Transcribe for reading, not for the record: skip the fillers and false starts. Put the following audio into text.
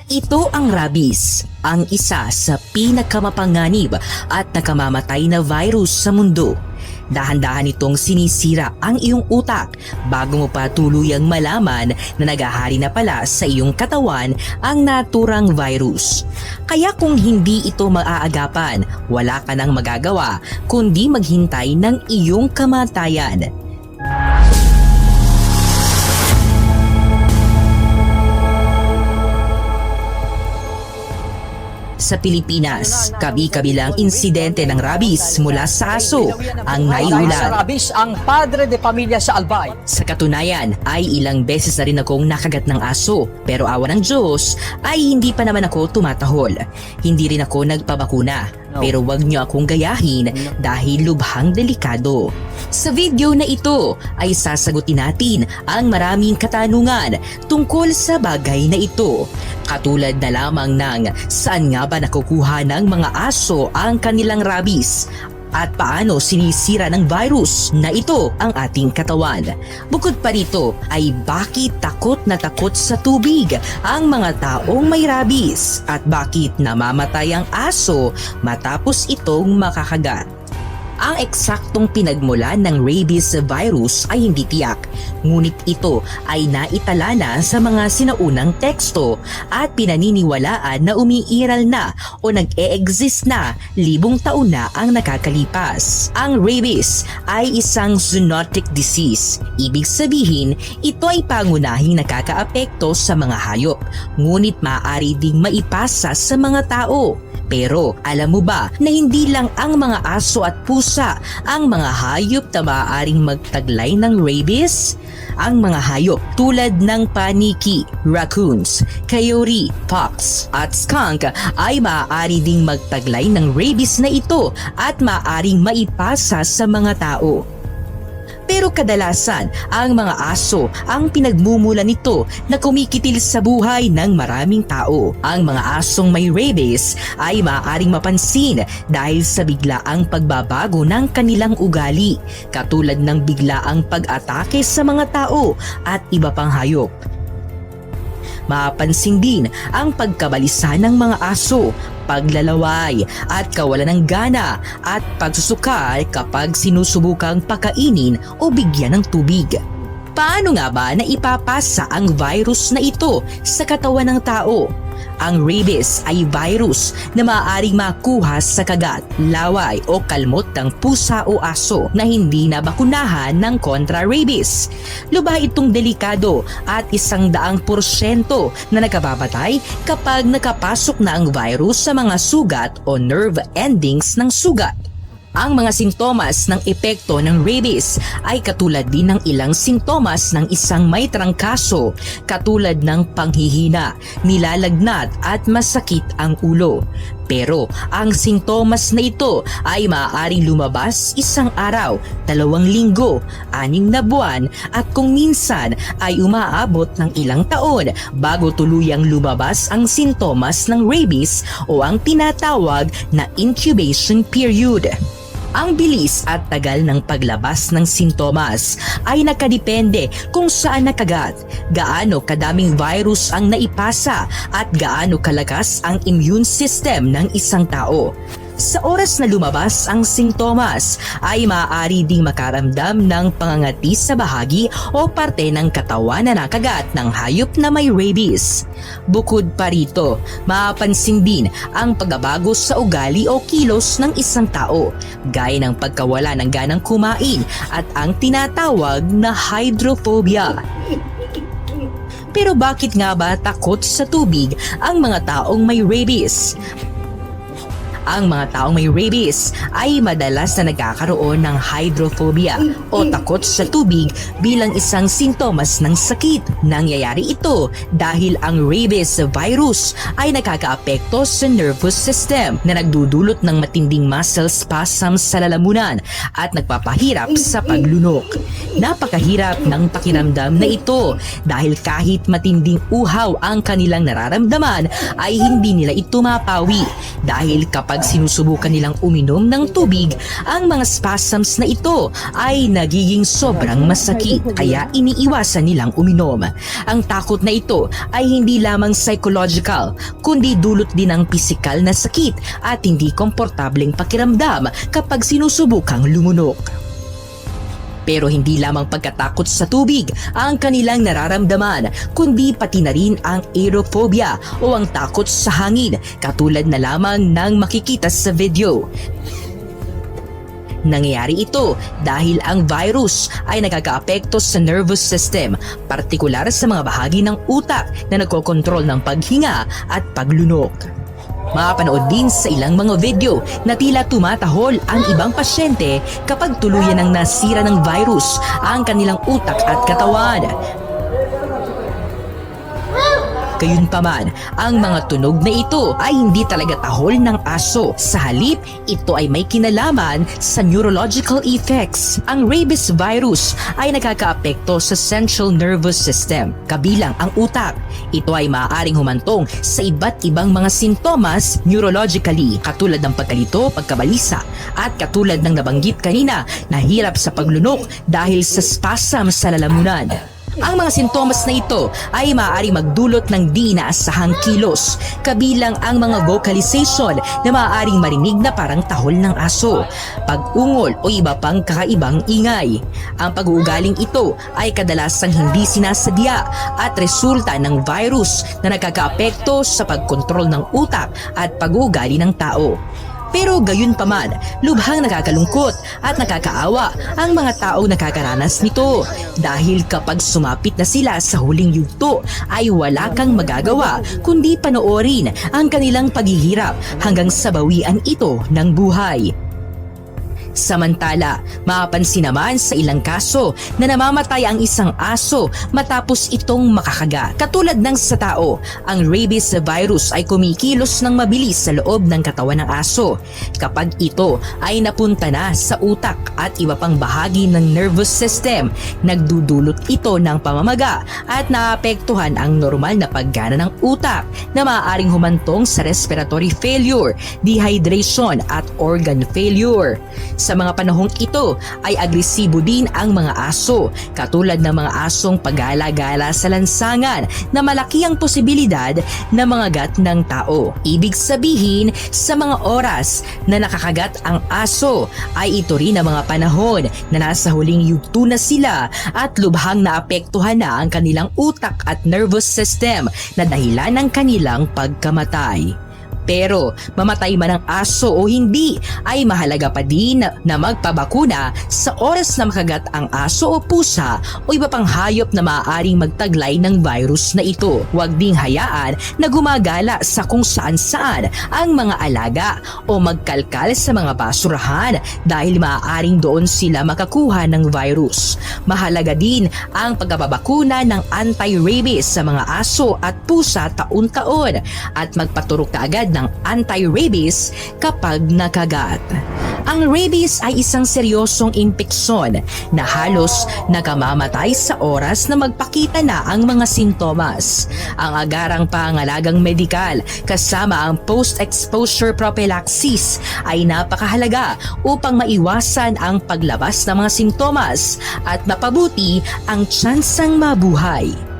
Ito ang rabies, ang isa sa pinakamapanganib at nakamamatay na virus sa mundo. Dahan-dahan itong sinisira ang iyong utak bago mo pa tuluyang malaman na naghahari na pala sa iyong katawan ang naturang virus. Kaya kung hindi ito maaagapan, wala ka nang magagawa kundi maghintay ng iyong kamatayan. Sa Pilipinas, kabi-kabilang insidente ng rabies mula sa aso ang naiulat. Sa rabies ang padre de pamilya sa Albay. Sa katunayan ay ilang beses na rin akong nakagat ng aso, pero awa ng Diyos ay hindi pa naman ako tumatahol. Hindi rin ako nagpabakuna. Pero wag niyo akong gayahin dahil lubhang delikado. Sa video na ito ay sasagutin natin ang maraming katanungan tungkol sa bagay na ito. Katulad na lamang ng saan nga ba nakukuha ng mga aso ang kanilang rabies? At paano sinisira ng virus na ito ang ating katawan. Bukod pa rito ay bakit takot na takot sa tubig ang mga taong may rabies at bakit namamatay ang aso matapos itong makakagat. Ang eksaktong pinagmulan ng rabies virus ay hindi tiyak, ngunit ito ay naitala na sa mga sinaunang teksto at pinaniniwalaan na umiiral na o nag-e-exist na libong taon na ang nakakalipas. Ang rabies ay isang zoonotic disease. Ibig sabihin, ito ay pangunahing nakakaapekto sa mga hayop, ngunit maaari ding maipasa sa mga tao. Pero alam mo ba na hindi lang ang mga aso at pusa ang mga hayop na maaaring magtaglay ng rabies? Ang mga hayop tulad ng paniki, raccoons, coyote, fox at skunk ay maaari ding magtaglay ng rabies na ito at maaaring maipasa sa mga tao. Pero kadalasan, ang mga aso ang pinagmumula nito na kumikitil sa buhay ng maraming tao. Ang mga asong may rabies ay maaaring mapansin dahil sa biglaang pagbabago ng kanilang ugali, katulad ng biglaang pag-atake sa mga tao at iba pang hayop. Mapapansin din ang pagkabalisa ng mga aso, paglalaway at kawalan ng gana at pagsusukal kapag sinusubukang pakainin o bigyan ng tubig. Paano nga ba na ipapasa ang virus na ito sa katawan ng tao? Ang rabies ay virus na maaaring makuha sa kagat, laway o kalmot ng pusa o aso na hindi nabakunahan ng kontra-rabies. Lubha itong delikado at 100% na nakababatay kapag nakapasok na ang virus sa mga sugat o nerve endings ng sugat. Ang mga sintomas ng epekto ng rabies ay katulad din ng ilang sintomas ng isang may trangkaso, katulad ng panghihina, nilalagnat at masakit ang ulo. Pero ang sintomas na ito ay maaaring lumabas 1 araw, 2 linggo, 6 na buwan at kung minsan ay umaabot ng ilang taon bago tuluyang lumabas ang sintomas ng rabies o ang tinatawag na incubation period. Ang bilis at tagal ng paglabas ng sintomas ay nakadepende kung saan nakagat, gaano kadaming virus ang naipasa at gaano kalakas ang immune system ng isang tao. Sa oras na lumabas ang sintomas ay maaari ding makaramdam ng pangangati sa bahagi o parte ng katawan na nakagat ng hayop na may rabies. Bukod pa rito, mapapansin din ang pagbabago sa ugali o kilos ng isang tao, gaya ng pagkawala ng ganang kumain at ang tinatawag na hydrophobia. Pero bakit nga ba takot sa tubig ang mga taong may rabies? Ang mga taong may rabies ay madalas na nagkakaroon ng hydrophobia o takot sa tubig bilang isang sintomas ng sakit. Nangyayari ito dahil ang rabies virus ay nakakaapekto sa nervous system na nagdudulot ng matinding muscle spasms sa lalamunan at nagpapahirap sa paglunok. Napakahirap ng pakiramdam na ito dahil kahit matinding uhaw ang kanilang nararamdaman ay hindi nila ito mapawi dahil kapag Kapag sinusubukan nilang uminom ng tubig, ang mga spasms na ito ay nagiging sobrang masakit kaya iniiwasan nilang uminom. Ang takot na ito ay hindi lamang psychological kundi dulot din ng pisikal na sakit at hindi komportableng pakiramdam kapag sinusubukang lumunok. Pero hindi lamang pagkatakot sa tubig ang kanilang nararamdaman, kundi pati na rin ang aerophobia o ang takot sa hangin, katulad na lamang ng makikita sa video. Nangyayari ito dahil ang virus ay nagkakaapekto sa nervous system, partikular sa mga bahagi ng utak na nagkokontrol ng paghinga at paglunok. Mapanood din sa ilang mga video na tila tumatahol ang ibang pasyente kapag tuluyan ng nasira ng virus ang kanilang utak at katawan. Gayunpaman, ang mga tunog na ito ay hindi talaga tahol ng aso. Sa halip, ito ay may kinalaman sa neurological effects. Ang rabies virus ay nakakaapekto sa central nervous system, kabilang ang utak. Ito ay maaaring humantong sa iba't ibang mga sintomas neurologically, katulad ng pagkalito, pagkabalisa, at katulad ng nabanggit kanina na hirap sa paglunok dahil sa spasm sa lalamunan. Ang mga sintomas na ito ay maaaring magdulot ng di inaasahang kilos, kabilang ang mga vocalization na maaaring marinig na parang tahol ng aso, pag-ungol o iba pang kakaibang ingay. Ang pag-uugaling ito ay kadalasang hindi sinasadya at resulta ng virus na nagkakaapekto sa pagkontrol ng utak at pag-uugali ng tao. Pero gayunpaman, lubhang nakakalungkot at nakakaawa ang mga taong nakakaranas nito dahil kapag sumapit na sila sa huling yugto ay wala kang magagawa kundi panoorin ang kanilang paghihirap hanggang sa bawian ito ng buhay. Samantala, mapapansin naman sa ilang kaso na namamatay ang isang aso matapos itong makakagat. Katulad ng sa tao, ang rabies virus ay kumikilos ng mabilis sa loob ng katawan ng aso. Kapag ito ay napunta na sa utak at iba pang bahagi ng nervous system, nagdudulot ito ng pamamaga at naapektuhan ang normal na paggana ng utak na maaaring humantong sa respiratory failure, dehydration at organ failure. Sa mga panahong ito ay agresibo din ang mga aso, katulad ng mga asong paggala-gala sa lansangan na malaki ang posibilidad na mangagat ng tao. Ibig sabihin, sa mga oras na nakakagat ang aso ay ito rin ang mga panahon na nasa huling yugto na sila at lubhang naapektuhan na ang kanilang utak at nervous system na dahilan ng kanilang pagkamatay. Pero mamatay man ang aso o hindi ay mahalaga pa din na magpabakuna sa oras na makagat ang aso o pusa o iba pang hayop na maaaring magtaglay ng virus na ito. Huwag ding hayaan na gumagala sa kung saan-saan ang mga alaga o magkalkal sa mga basurahan dahil maaaring doon sila makakuha ng virus. Mahalaga din ang pagpapabakuna ng anti-rabies sa mga aso at pusa taon-taon at magpaturok kaagad ng anti-rabies kapag nakagat. Ang rabies ay isang seryosong impeksyon na halos nakamamatay sa oras na magpakita na ang mga sintomas. Ang agarang pangalagang medikal kasama ang post-exposure prophylaxis ay napakahalaga upang maiwasan ang paglabas ng mga sintomas at mapabuti ang tsansang mabuhay.